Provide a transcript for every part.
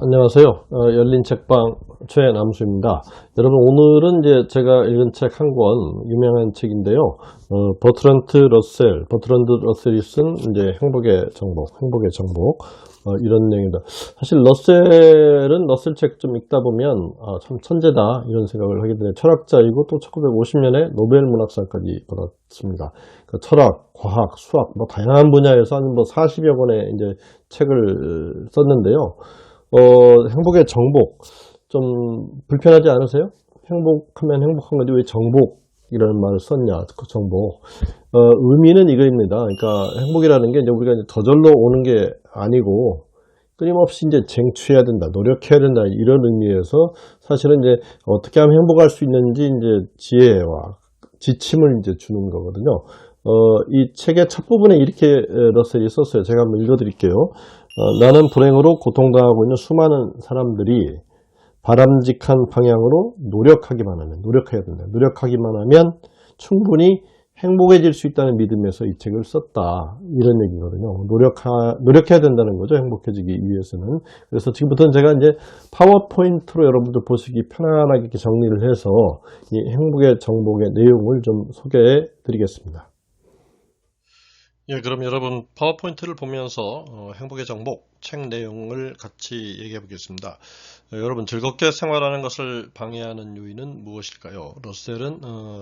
안녕하세요. 열린 책방 최남수입니다. 여러분, 오늘은 이제 제가 읽은 책 한 권, 유명한 책인데요. 버트란드 러셀이 쓴 이제 행복의 정복, 이런 내용입니다. 사실 러셀은 러셀 책 좀 읽다 보면, 참 천재다, 이런 생각을 하게 되네요. 철학자이고 또 1950년에 노벨 문학상까지 받았습니다. 그러니까 철학, 과학, 수학, 다양한 분야에서 한 40여 권의 이제 책을 썼는데요. 행복의 정복. 좀 불편하지 않으세요? 행복하면 행복한 건데 왜 정복이라는 말을 썼냐? 그 정복. 의미는 이거입니다. 그러니까 행복이라는 게 이제 우리가 이제 저절로 오는 게 아니고 끊임없이 이제 쟁취해야 된다, 노력해야 된다, 이런 의미에서 사실은 이제 어떻게 하면 행복할 수 있는지 이제 지혜와 지침을 이제 주는 거거든요. 이 책의 첫 부분에 이렇게 러셀이 썼어요. 제가 한번 읽어드릴게요. 나는 불행으로 고통당하고 있는 수많은 사람들이 바람직한 방향으로 노력해야 된다. 노력하기만 하면 충분히 행복해질 수 있다는 믿음에서 이 책을 썼다. 이런 얘기거든요. 노력해야 된다는 거죠. 행복해지기 위해서는. 그래서 지금부터는 제가 이제 파워포인트로 여러분들 보시기 편안하게 이렇게 정리를 해서 이 행복의 정복의 내용을 좀 소개해 드리겠습니다. 예, 그럼 여러분 파워포인트를 보면서 행복의 정복 책 내용을 같이 얘기해 보겠습니다. 여러분 즐겁게 생활하는 것을 방해하는 요인은 무엇일까요? 러셀은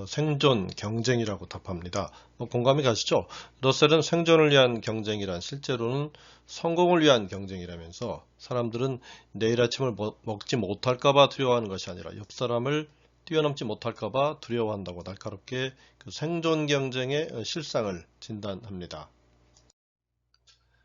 생존 경쟁이라고 답합니다. 공감이 가시죠? 러셀은 생존을 위한 경쟁이란 실제로는 성공을 위한 경쟁이라면서 사람들은 내일 아침을 먹지 못할까봐 두려워하는 것이 아니라 옆 사람을 뛰어넘지 못할까봐 두려워한다고 날카롭게 그 생존 경쟁의 실상을 진단합니다.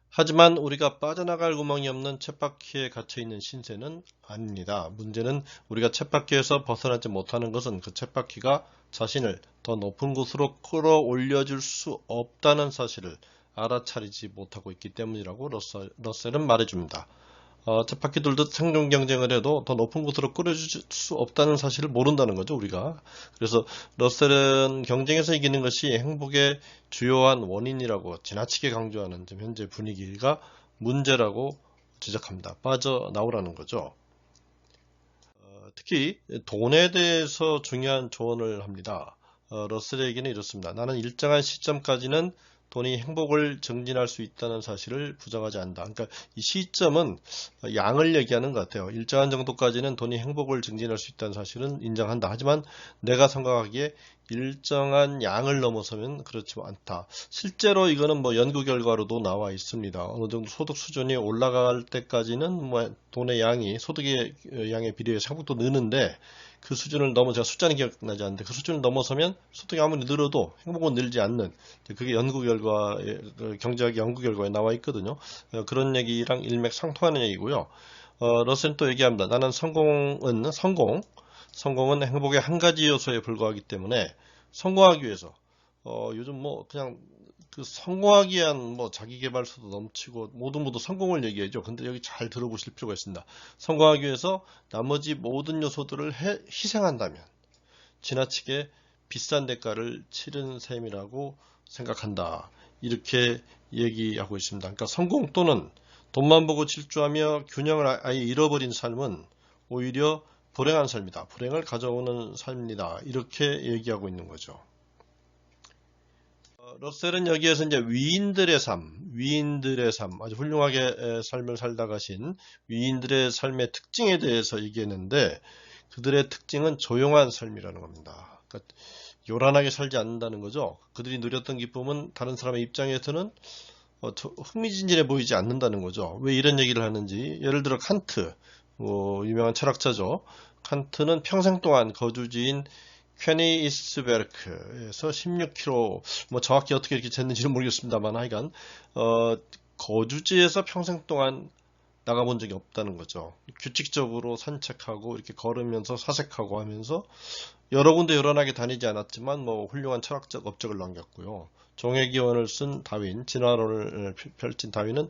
하지만 우리가 빠져나갈 구멍이 없는 쳇바퀴에 갇혀있는 신세는 아닙니다. 문제는 우리가 쳇바퀴에서 벗어나지 못하는 것은 그 쳇바퀴가 자신을 더 높은 곳으로 끌어올려줄 수 없다는 사실을 알아차리지 못하고 있기 때문이라고 러셀은 말해줍니다. 쳇바퀴 돌듯 생존 경쟁을 해도 더 높은 곳으로 끌어줄 수 없다는 사실을 모른다는 거죠, 우리가. 그래서 러셀은 경쟁에서 이기는 것이 행복의 주요한 원인이라고 지나치게 강조하는 지금 현재 분위기가 문제라고 지적합니다. 빠져나오라는 거죠. 특히 돈에 대해서 중요한 조언을 합니다. 러셀의 얘기는 이렇습니다. 나는 일정한 시점까지는 돈이 행복을 증진할 수 있다는 사실을 부정하지 않는다. 그러니까 이 시점은 양을 얘기하는 것 같아요. 일정한 정도까지는 돈이 행복을 증진할 수 있다는 사실은 인정한다. 하지만 내가 생각하기에 일정한 양을 넘어서면 그렇지 않다. 실제로 이거는 연구 결과로도 나와 있습니다. 어느 정도 소득 수준이 올라갈 때까지는 돈의 양이 소득의 양에 비례해서 행복도 느는데 그 수준을 넘어 제가 숫자는 기억나지 않는데 그 수준을 넘어서면 소득이 아무리 늘어도 행복은 늘지 않는 그게 연구 결과 경제학 연구 결과에 나와 있거든요. 그런 얘기랑 일맥상통하는 얘기고요. 러셀은 또 얘기합니다. 나는 성공은 행복의 한 가지 요소에 불과하기 때문에 성공하기 위해서 요즘 그냥 그 성공하기 위한 자기계발서도 넘치고 모두 성공을 얘기하죠. 근데 여기 잘 들어보실 필요가 있습니다. 성공하기 위해서 나머지 모든 요소들을 희생한다면 지나치게 비싼 대가를 치른 셈이라고 생각한다. 이렇게 얘기하고 있습니다. 그러니까 성공 또는 돈만 보고 질주하며 균형을 아예 잃어버린 삶은 오히려 불행한 삶이다. 불행을 가져오는 삶이다. 이렇게 얘기하고 있는 거죠. 러셀은 여기에서 이제 위인들의 삶, 아주 훌륭하게 삶을 살다 가신 위인들의 삶의 특징에 대해서 얘기했는데 그들의 특징은 조용한 삶이라는 겁니다. 그러니까 요란하게 살지 않는다는 거죠. 그들이 누렸던 기쁨은 다른 사람의 입장에서는 흥미진진해 보이지 않는다는 거죠. 왜 이런 얘기를 하는지 예를 들어 칸트, 유명한 철학자죠. 칸트는 평생 동안 거주지인 퀘니이스베르크에서 16km, 정확히 어떻게 이렇게 쟀는지는 모르겠습니다만 하여간 거주지에서 평생 동안 나가본 적이 없다는 거죠. 규칙적으로 산책하고 이렇게 걸으면서 사색하고 하면서 여러 군데 요란하게 다니지 않았지만 훌륭한 철학적 업적을 남겼고요. 종회기원을 쓴 다윈, 진화론을 펼친 다윈은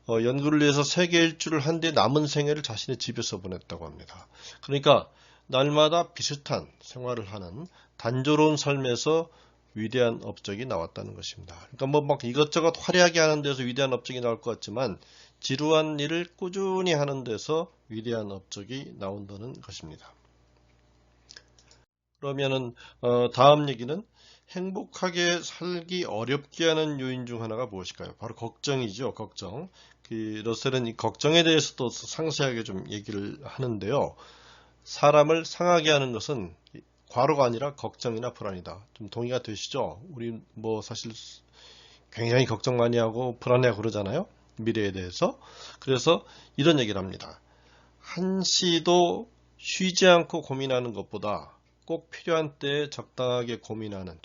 연구를 위해서 세계 일주를 한 뒤에 남은 생애를 자신의 집에서 보냈다고 합니다. 그러니까 날마다 비슷한 생활을 하는 단조로운 삶에서 위대한 업적이 나왔다는 것입니다. 그러니까 막 이것저것 화려하게 하는 데서 위대한 업적이 나올 것 같지만 지루한 일을 꾸준히 하는 데서 위대한 업적이 나온다는 것입니다. 그러면은 다음 얘기는 행복하게 살기 어렵게 하는 요인 중 하나가 무엇일까요? 바로 걱정이죠. 걱정. 러셀은 이 걱정에 대해서도 상세하게 좀 얘기를 하는데요. 사람을 상하게 하는 것은 과로가 아니라 걱정이나 불안이다. 좀 동의가 되시죠? 우리 뭐 사실 굉장히 걱정 많이 하고 불안해하고 그러잖아요. 미래에 대해서. 그래서 이런 얘기를 합니다. 한시도 쉬지 않고 고민하는 것보다 꼭 필요한 때에 적당하게 고민하는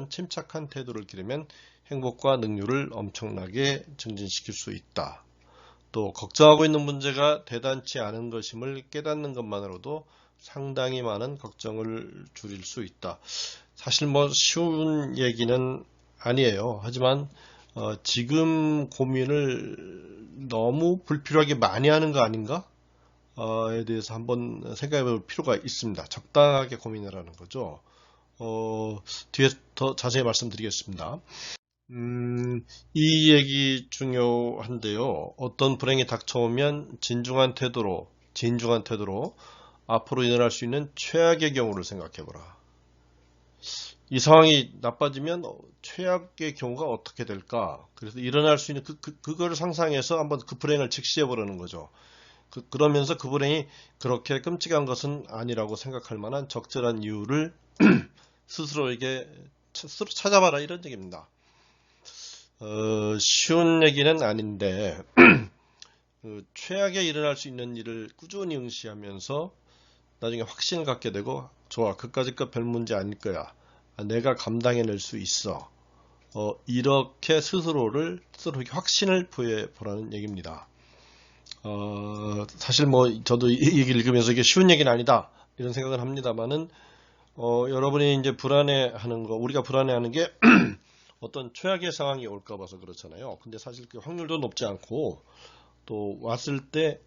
침착한 태도를 기르면 행복과 능률을 엄청나게 증진시킬 수 있다. 또 걱정하고 있는 문제가 대단치 않은 것임을 깨닫는 것만으로도 상당히 많은 걱정을 줄일 수 있다. 사실 뭐 쉬운 얘기는 아니에요. 하지만 지금 고민을 너무 불필요하게 많이 하는 거 아닌가? 에 대해서 한번 생각해 볼 필요가 있습니다. 적당하게 고민을 하는 거죠. 뒤에 더 자세히 말씀드리겠습니다. 이 얘기 중요한데요. 어떤 불행이 닥쳐오면 진중한 태도로 앞으로 일어날 수 있는 최악의 경우를 생각해 보라. 이 상황이 나빠지면 최악의 경우가 어떻게 될까? 그래서 일어날 수 있는 그거를 상상해서 한번 그 불행을 직시해 보라는 거죠. 그러면서 그 불행이 그렇게 끔찍한 것은 아니라고 생각할 만한 적절한 이유를 스스로에게 스스로 찾아봐라 이런 얘기입니다. 쉬운 얘기는 아닌데 최악에 일어날 수 있는 일을 꾸준히 응시하면서 나중에 확신을 갖게 되고 좋아 그까짓 별 문제 아닐 거야. 내가 감당해낼 수 있어. 이렇게 스스로에게 확신을 부여보라는 얘기입니다. 사실 뭐 저도 이 얘기를 읽으면서 이게 쉬운 얘기는 아니다 이런 생각을 합니다만은 여러분이 이제 불안해하는 거 우리가 불안해하는 게 어떤 최악의 상황이 올까 봐서 그렇잖아요. 근데 사실 그 확률도 높지 않고 또 왔을 때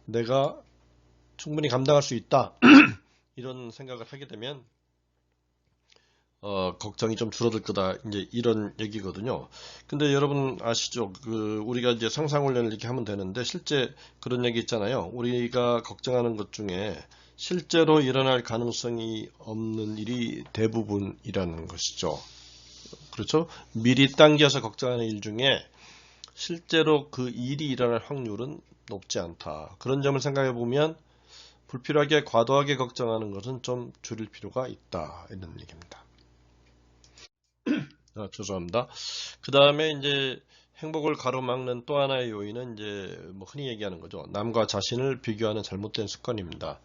내가 충분히 감당할 수 있다 이런 생각을 하게 되면 걱정이 좀 줄어들 거다 이제 이런 얘기거든요. 근데 여러분 아시죠? 우리가 이제 상상 훈련을 이렇게 하면 되는데 실제 그런 얘기 있잖아요. 우리가 걱정하는 것 중에 실제로 일어날 가능성이 없는 일이 대부분이라는 것이죠. 그렇죠? 미리 당겨서 걱정하는 일 중에 실제로 그 일이 일어날 확률은 높지 않다. 그런 점을 생각해 보면 불필요하게 과도하게 걱정하는 것은 좀 줄일 필요가 있다. 이런 얘기입니다. 죄송합니다. 그 다음에 이제 행복을 가로막는 또 하나의 요인은 이제 뭐 흔히 얘기하는 거죠. 남과 자신을 비교하는 잘못된 습관입니다.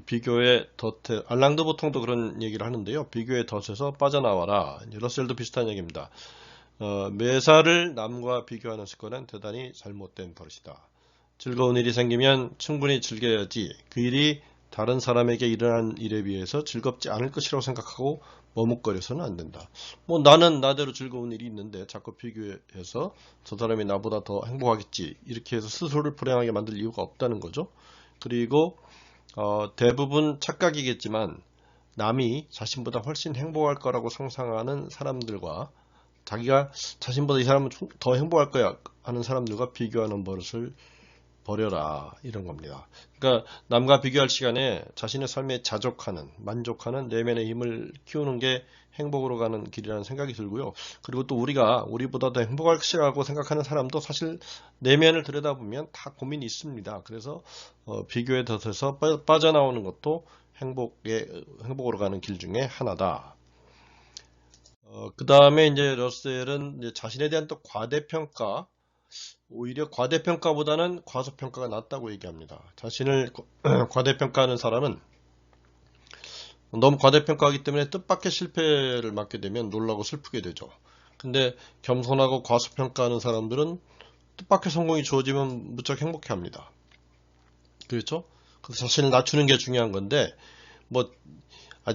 비교의 덫에 알랑드 보통도 그런 얘기를 하는데요. 비교의 덫에서 빠져나와라. 러셀도 비슷한 얘기입니다. 매사를 남과 비교하는 습관은 대단히 잘못된 버릇이다. 즐거운 일이 생기면 충분히 즐겨야지 그 일이 다른 사람에게 일어난 일에 비해서 즐겁지 않을 것이라고 생각하고 머뭇거려서는 안 된다. 뭐 나는 나대로 즐거운 일이 있는데 자꾸 비교해서 저 사람이 나보다 더 행복하겠지 이렇게 해서 스스로를 불행하게 만들 이유가 없다는 거죠. 그리고 대부분 착각이겠지만 남이 자신보다 훨씬 행복할 거라고 상상하는 사람들과 자기가 자신보다 이 사람은 더 행복할 거야 하는 사람들과 비교하는 버릇을 버려라 이런 겁니다. 그러니까 남과 비교할 시간에 자신의 삶에 만족하는 내면의 힘을 키우는 게 행복으로 가는 길이라는 생각이 들고요. 그리고 또 우리보다 더 행복할 것이라고 생각하는 사람도 사실 내면을 들여다보면 다 고민이 있습니다. 그래서 비교의 덫에서 빠져나오는 것도 행복으로 가는 길 중에 하나다. 그 다음에 이제 러셀은 이제 자신에 대한 또 오히려 과대평가보다는 과소평가가 낫다고 얘기합니다. 자신을 과대평가하는 사람은 너무 과대평가하기 때문에 뜻밖의 실패를 맞게 되면 놀라고 슬프게 되죠. 근데 겸손하고 과소평가하는 사람들은 뜻밖의 성공이 주어지면 무척 행복해합니다. 그렇죠? 그래서 자신을 낮추는 게 중요한 건데 뭐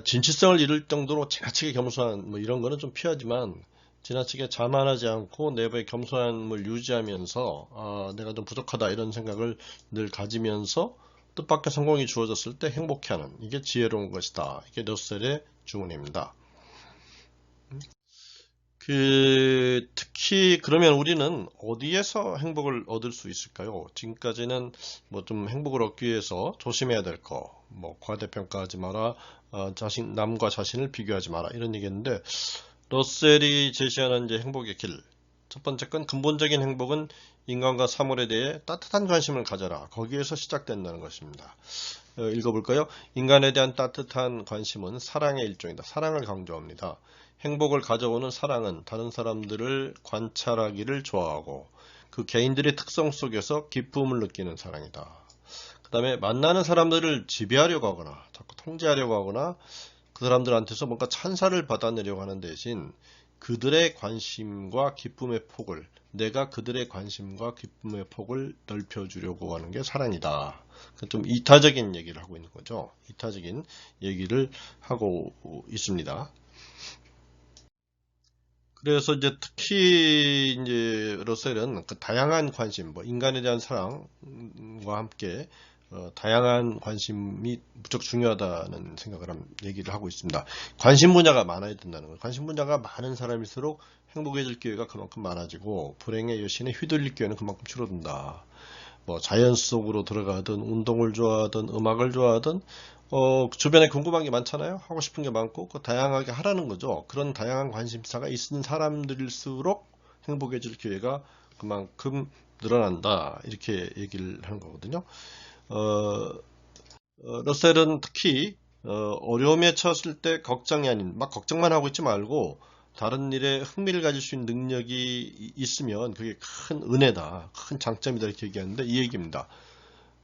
진취성을 잃을 정도로 지나치게 겸손한 뭐 이런 거는 좀 피하지만 지나치게 자만하지 않고 내부의 겸손함을 유지하면서 내가 좀 부족하다 이런 생각을 늘 가지면서 뜻밖의 성공이 주어졌을 때 행복해하는 이게 지혜로운 것이다. 이게 러셀의 주문입니다. 특히 그러면 우리는 어디에서 행복을 얻을 수 있을까요? 지금까지는 뭐 좀 행복을 얻기 위해서 조심해야 될 거, 뭐 과대평가하지 마라, 남과 자신을 비교하지 마라 이런 얘기했는데 러셀이 제시하는 이제 행복의 길. 첫 번째 건 근본적인 행복은 인간과 사물에 대해 따뜻한 관심을 가져라. 거기에서 시작된다는 것입니다. 읽어볼까요? 인간에 대한 따뜻한 관심은 사랑의 일종이다. 사랑을 강조합니다. 행복을 가져오는 사랑은 다른 사람들을 관찰하기를 좋아하고 그 개인들의 특성 속에서 기쁨을 느끼는 사랑이다. 그 다음에 만나는 사람들을 지배하려고 하거나 자꾸 통제하려고 하거나 그 사람들한테서 뭔가 찬사를 받아내려고 하는 대신 그들의 관심과 기쁨의 폭을 내가 그들의 관심과 기쁨의 폭을 넓혀주려고 하는 게 사랑이다. 좀 이타적인 얘기를 하고 있는 거죠. 이타적인 얘기를 하고 있습니다. 그래서 이제 특히 이제 러셀은 그 다양한 관심, 뭐 인간에 대한 사랑과 함께 다양한 관심이 무척 중요하다는 생각을 얘기를 하고 있습니다. 관심 분야가 많아야 된다는 거예요. 관심 분야가 많은 사람일수록 행복해질 기회가 그만큼 많아지고 불행의 여신에 휘둘릴 기회는 그만큼 줄어든다. 뭐 자연 속으로 들어가든 운동을 좋아하든 음악을 좋아하든 주변에 궁금한 게 많잖아요. 하고 싶은 게 많고 다양하게 하라는 거죠. 그런 다양한 관심사가 있는 사람들일수록 행복해질 기회가 그만큼 늘어난다. 이렇게 얘기를 하는 거거든요. 러셀은 특히 어려움에 처했을 때 걱정이 아닌 막 걱정만 하고 있지 말고 다른 일에 흥미를 가질 수 있는 능력이 있으면 그게 큰 은혜다, 큰 장점이다 이렇게 얘기하는데 이 얘기입니다.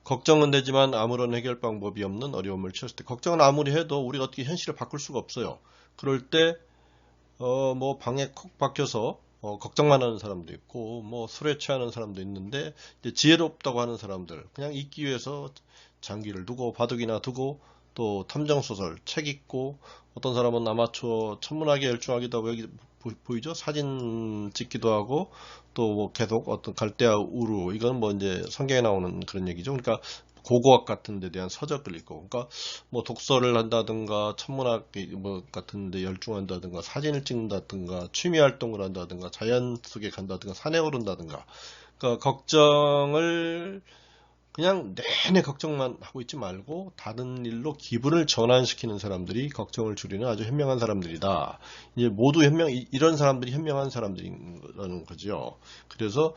걱정은 되지만 아무런 해결 방법이 없는 어려움을 처했을 때 걱정은 아무리 해도 우리가 어떻게 현실을 바꿀 수가 없어요. 그럴 때 뭐 방에 콕 박혀서 걱정만 하는 사람도 있고 뭐 술에 취하는 사람도 있는데 이제 지혜롭다고 하는 사람들 그냥 잊기 위해서 장기를 두고 바둑이나 두고 또 탐정소설 책 읽고 어떤 사람은 아마추어 천문학에 열중하기도 하고 여기 보이죠? 사진 찍기도 하고 또 뭐 계속 어떤 갈대아 우루 이건 뭐 이제 성경에 나오는 그런 얘기죠. 그러니까 고고학 같은 데 대한 서적을 읽고 그러니까 뭐 독서를 한다든가 천문학 뭐 같은 데 열중한다든가 사진을 찍는다든가 취미 활동을 한다든가 자연 속에 간다든가 산에 오른다든가 그러니까 걱정을 그냥 내내 걱정만 하고 있지 말고 다른 일로 기분을 전환시키는 사람들이 걱정을 줄이는 아주 현명한 사람들이다. 이제 모두 이런 사람들이 현명한 사람들이라는 거죠. 그래서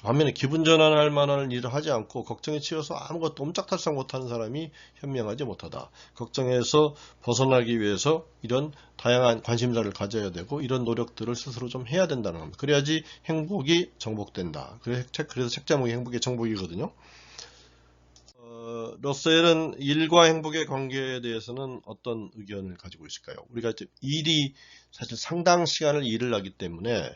반면에 기분 전환할 만한 일을 하지 않고 걱정에 치여서 아무것도 옴짝달싹 못하는 사람이 현명하지 못하다. 걱정에서 벗어나기 위해서 이런 다양한 관심사를 가져야 되고 이런 노력들을 스스로 좀 해야 된다는 겁니다. 그래야지 행복이 정복된다. 그래서 책 제목이 행복의 정복이거든요. 러셀은 일과 행복의 관계에 대해서는 어떤 의견을 가지고 있을까요? 우리가 이제 일이 사실 상당 시간을 일을 하기 때문에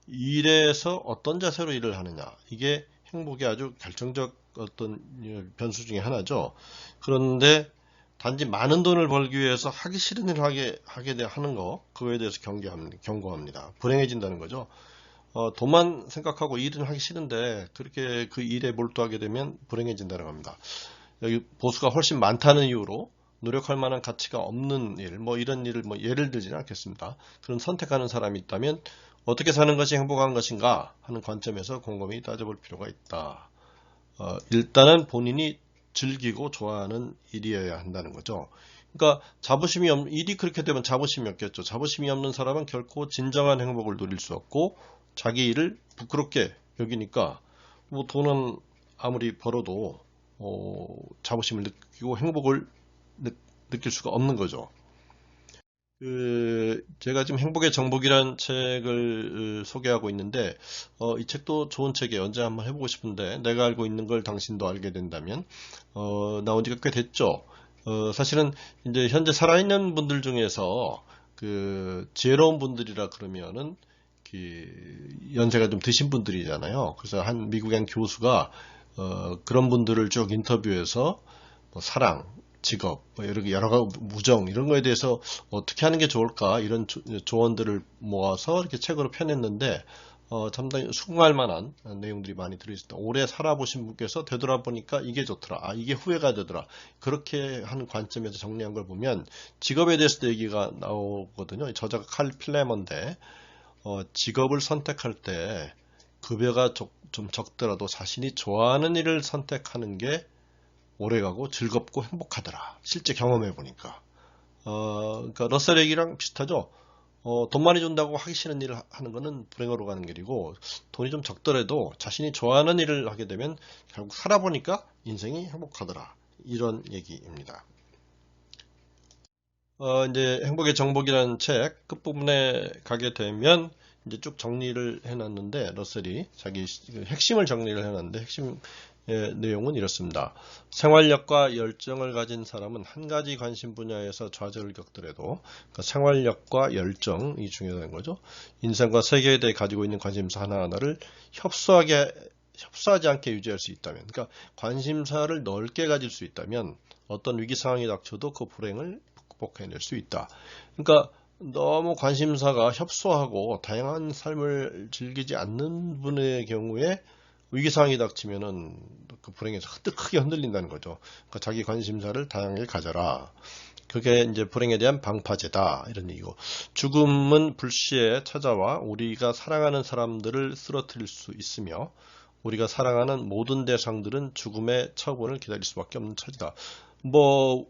일에서 어떤 자세로 일을 하느냐 이게 행복의 아주 결정적 어떤 변수 중에 하나죠. 그런데 단지 많은 돈을 벌기 위해서 하기 싫은 일을 하는 거 그거에 대해서 경고합니다. 불행해진다는 거죠. 돈만 생각하고 일은 하기 싫은데 그렇게 그 일에 몰두하게 되면 불행해진다는 겁니다. 여기 보수가 훨씬 많다는 이유로 노력할 만한 가치가 없는 일, 뭐 이런 일을 뭐 예를 들지는 않겠습니다. 그런 선택하는 사람이 있다면 어떻게 사는 것이 행복한 것인가 하는 관점에서 곰곰이 따져볼 필요가 있다. 일단은 본인이 즐기고 좋아하는 일이어야 한다는 거죠. 그러니까 일이 그렇게 되면 자부심이 없겠죠. 자부심이 없는 사람은 결코 진정한 행복을 누릴 수 없고 자기 일을 부끄럽게 여기니까 뭐 돈은 아무리 벌어도 자부심을 느끼고 행복을 느낄 수가 없는 거죠. 제가 지금 행복의 정복이라는 책을 소개하고 있는데 이 책도 좋은 책이에요. 언제 한번 해보고 싶은데 내가 알고 있는 걸 당신도 알게 된다면 나온 지가 꽤 됐죠. 사실은 이제 현재 살아있는 분들 중에서 그 지혜로운 분들이라 그러면은 연세가 좀 드신 분들이잖아요. 그래서 한 미국의 한 교수가 그런 분들을 쭉 인터뷰해서 뭐 사랑, 직업, 뭐 여러 가지 무정 이런 거에 대해서 어떻게 하는 게 좋을까 이런 조언들을 모아서 이렇게 책으로 펴냈는데 상당히 수긍할 만한 내용들이 많이 들어있습니다. 오래 살아보신 분께서 되돌아보니까 이게 좋더라. 이게 후회가 되더라. 그렇게 하는 관점에서 정리한 걸 보면 직업에 대해서도 얘기가 나오거든요. 저자가 칼 필레먼데 직업을 선택할 때 급여가 좀 적더라도 자신이 좋아하는 일을 선택하는 게 오래가고 즐겁고 행복하더라. 실제 경험해 보니까. 그러니까 러셀 얘기랑 비슷하죠. 돈 많이 준다고 하기 싫은 일을 하는 거는 불행으로 가는 길이고, 돈이 좀 적더라도 자신이 좋아하는 일을 하게 되면 결국 살아보니까 인생이 행복하더라. 이런 얘기입니다. 이제 행복의 정복이라는 책 끝부분에 가게 되면 이제 쭉 정리를 해놨는데, 러셀이 자기 핵심을 정리를 해놨는데, 핵심 내용은 이렇습니다. 생활력과 열정을 가진 사람은 한 가지 관심 분야에서 좌절을 겪더라도 그러니까 생활력과 열정이 중요한 거죠. 인생과 세계에 대해 가지고 있는 관심사 하나하나를 협소하지 않게 유지할 수 있다면, 그러니까 관심사를 넓게 가질 수 있다면 어떤 위기 상황이 닥쳐도 그 불행을 극복해낼 수 있다. 그러니까 너무 관심사가 협소하고 다양한 삶을 즐기지 않는 분의 경우에 위기 상황이 닥치면은 그 불행에서 크게 흔들린다는 거죠. 그러니까 자기 관심사를 다양하게 가져라. 그게 이제 불행에 대한 방파제다. 이런 얘기고. 죽음은 불시에 찾아와 우리가 사랑하는 사람들을 쓰러뜨릴 수 있으며 우리가 사랑하는 모든 대상들은 죽음의 처분을 기다릴 수밖에 없는 처지다.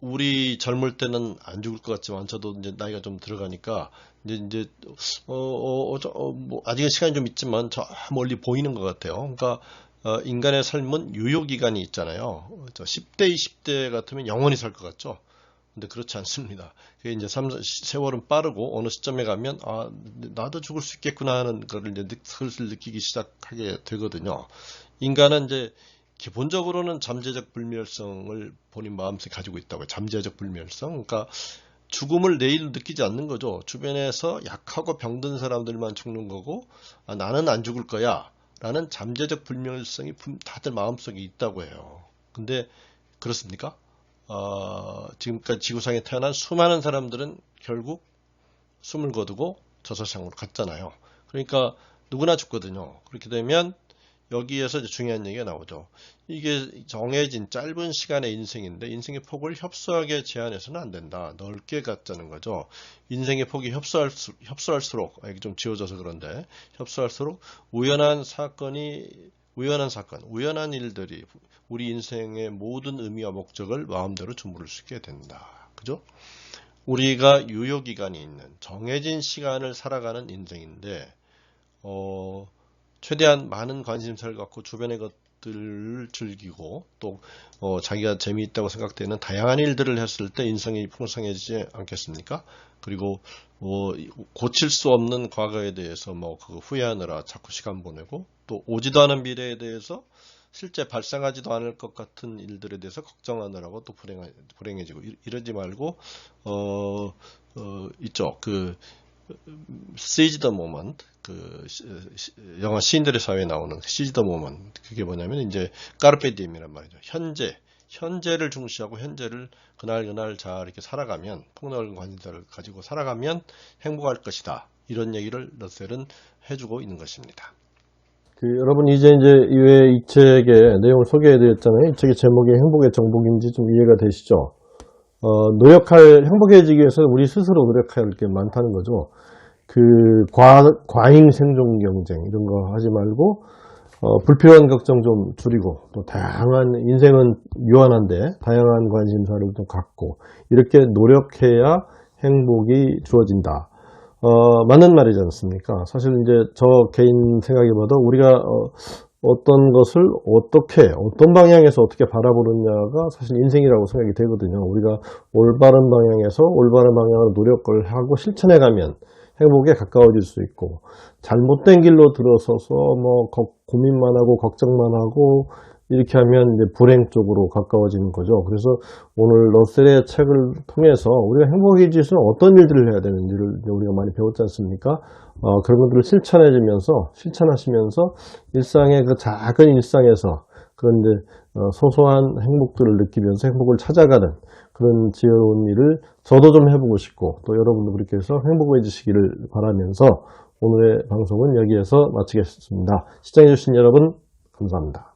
우리 젊을 때는 안 죽을 것 같지만, 저도 이제 나이가 좀 들어가니까, 아직은 시간이 좀 있지만, 저 멀리 보이는 것 같아요. 그러니까, 인간의 삶은 유효기간이 있잖아요. 10대, 20대 같으면 영원히 살 것 같죠? 근데 그렇지 않습니다. 그게 이제 세월은 빠르고, 어느 시점에 가면, 나도 죽을 수 있겠구나 하는 거를 이제 슬슬 느끼기 시작하게 되거든요. 인간은 이제, 기본적으로는 잠재적 불멸성을 본인 마음속에 가지고 있다고요. 잠재적 불멸성. 그러니까 죽음을 내일 느끼지 않는 거죠. 주변에서 약하고 병든 사람들만 죽는 거고, 나는 안 죽을 거야 라는 잠재적 불멸성이 다들 마음속에 있다고 해요. 근데 그렇습니까? 지금까지 지구상에 태어난 수많은 사람들은 결국 숨을 거두고 저 세상으로 갔잖아요. 그러니까 누구나 죽거든요. 그렇게 되면 여기에서 이제 중요한 얘기가 나오죠. 이게 정해진 짧은 시간의 인생인데 인생의 폭을 협소하게 제한해서는 안 된다. 넓게 갖자는 거죠. 인생의 폭이 협소할수록, 이게 좀 지워져서 그런데, 협소할수록 우연한 일들이 우리 인생의 모든 의미와 목적을 마음대로 주무를 수 있게 된다. 그죠? 우리가 유효기간이 있는 정해진 시간을 살아가는 인생인데, 최대한 많은 관심사를 갖고 주변의 것들을 즐기고 또 자기가 재미있다고 생각되는 다양한 일들을 했을 때 인생이 풍성해지지 않겠습니까? 그리고 고칠 수 없는 과거에 대해서 그거 후회하느라 자꾸 시간 보내고, 또 오지도 않은 미래에 대해서 실제 발생하지도 않을 것 같은 일들에 대해서 걱정하느라고 또 불행해지고, 이러지 말고 있죠. Seize the moment, 영화 시인들의 사회에 나오는 Seize the moment, 그게 뭐냐면 이제 까르페 디엠이란 말이죠. 현재를 중시하고 현재를 그날 잘 이렇게 살아가면, 폭넓은 관심사를 가지고 살아가면 행복할 것이다. 이런 얘기를 러셀은 해주고 있는 것입니다. 여러분 이제 이외에 이 책의 내용을 소개해드렸잖아요. 이 책의 제목이 행복의 정복인지 좀 이해가 되시죠? 행복해지기 위해서 우리 스스로 노력할 게 많다는 거죠. 과잉 생존 경쟁, 이런 거 하지 말고, 불필요한 걱정 좀 줄이고, 또 인생은 유한한데, 다양한 관심사를 또 갖고, 이렇게 노력해야 행복이 주어진다. 맞는 말이지 않습니까? 사실 이제 저 개인 생각해 봐도 우리가, 어떤 것을 어떤 방향에서 어떻게 바라보느냐가 사실 인생이라고 생각이 되거든요. 우리가 올바른 방향으로 노력을 하고 실천해 가면 행복에 가까워질 수 있고, 잘못된 길로 들어서서 고민만 하고 걱정만 하고 이렇게 하면 이제 불행 쪽으로 가까워지는 거죠. 그래서 오늘 러셀의 책을 통해서 우리가 행복해질 수 있는 어떤 일들을 해야 되는지를 우리가 많이 배웠지 않습니까? 그런 것들을 실천하시면서 일상의 작은 일상에서 그런 소소한 행복들을 느끼면서 행복을 찾아가는 그런 지혜로운 일을 저도 좀 해보고 싶고, 또 여러분도 그렇게 해서 행복해지시기를 바라면서 오늘의 방송은 여기에서 마치겠습니다. 시청해주신 여러분 감사합니다.